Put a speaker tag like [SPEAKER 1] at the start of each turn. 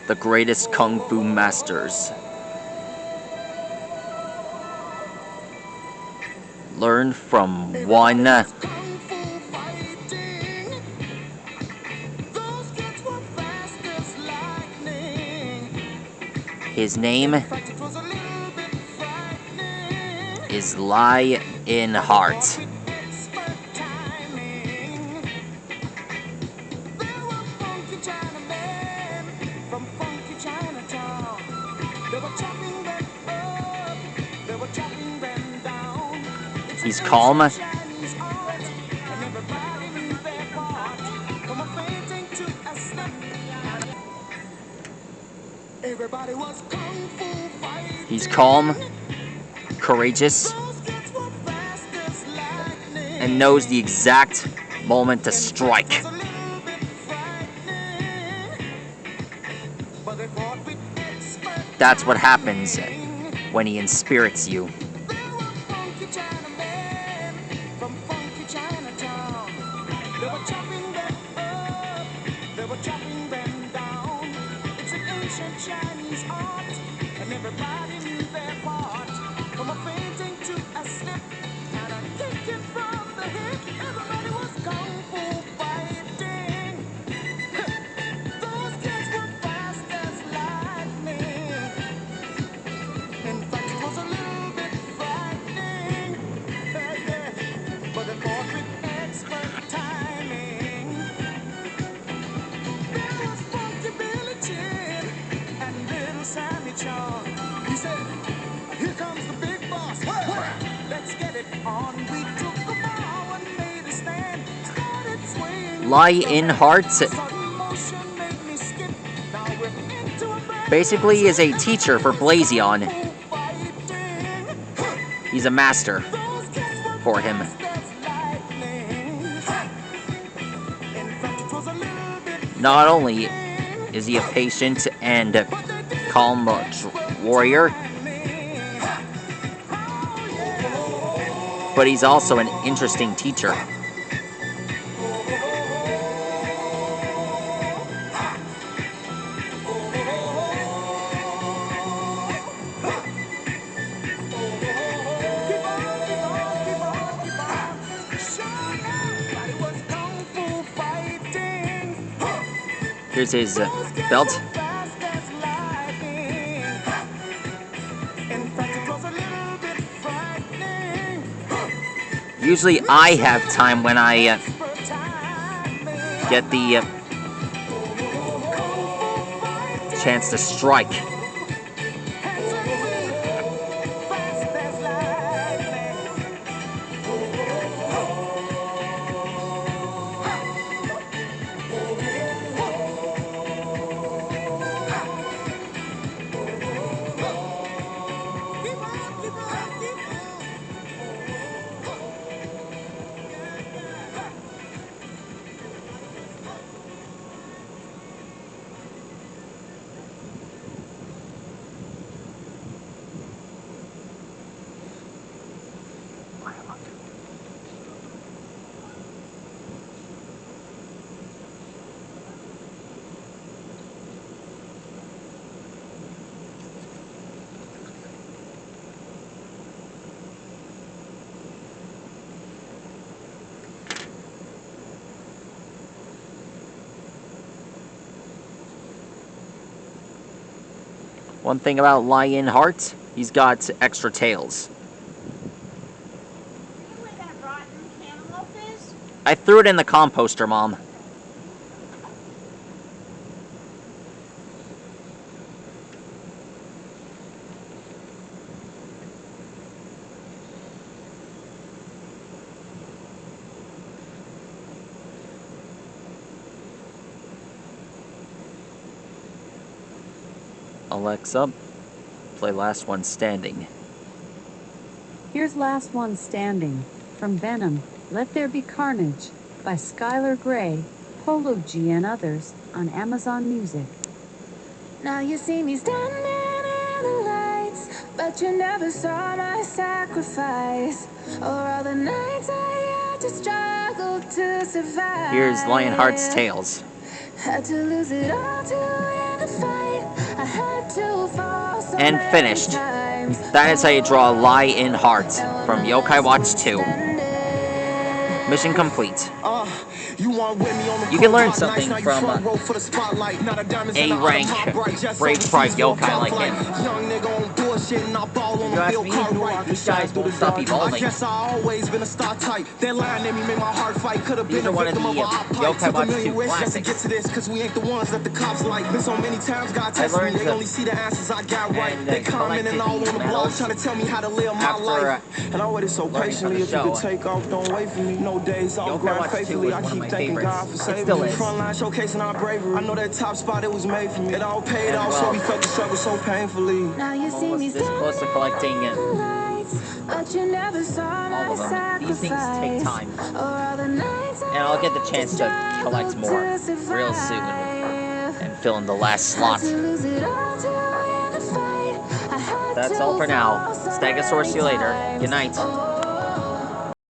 [SPEAKER 1] the greatest kung fu masters. Learn from one. His name is Lionheart. He's calm. He's calm, courageous, and knows the exact moment to strike. That's what happens when he inspirits you.
[SPEAKER 2] Chinese art, and everybody knew their part. From a painting to a slip, and a kick from the hip, everybody was kung fu fighting. Those kids were fast as lightning. In fact, it was a little bit frightening, but they fought with expert timing. There was Funky Billy Chin and little Sammy Chung. He said, "Here comes the big boss. Let's get it on." We took the ball and made a stand. Started swinging.
[SPEAKER 1] Lionheart basically is a teacher for Blazion. He's a master for him. Not only is he a patient and calm warrior, but he's also an interesting teacher. Here's his belt. Usually I have time when I get the chance to strike. One thing about Lionheart, he's got extra tails.
[SPEAKER 3] You know where that rotten cantaloupe is?
[SPEAKER 1] I threw it in the composter, Mom. Alexa, play Last One Standing.
[SPEAKER 4] Here's Last One Standing from Venom, Let There Be Carnage by Skylar Grey, Polo G and others on Amazon Music.
[SPEAKER 2] Now you see me standing in the lights, but you never saw my sacrifice, or all the nights I had to struggle to survive.
[SPEAKER 1] Here's Lionheart's tails.
[SPEAKER 2] Had to lose it all to win the fight.
[SPEAKER 1] And finished. That is how you draw Lion Heart from Yokai Watch 2. Mission complete. You can learn something from a rank Brave Tribe Yokai like him. If you ask me, these guys won't stop evolving. These are one of the Yokai Watch 2 classics. I learned to and collected these medals after learning from the show. Yokai Watch 2 was one of my favorites. It still is. And almost this close to collecting all of them. These things take time. And I'll get the chance to collect more real soon and fill in the last slot. That's all for now. Stegosaurus, see you later. Good night.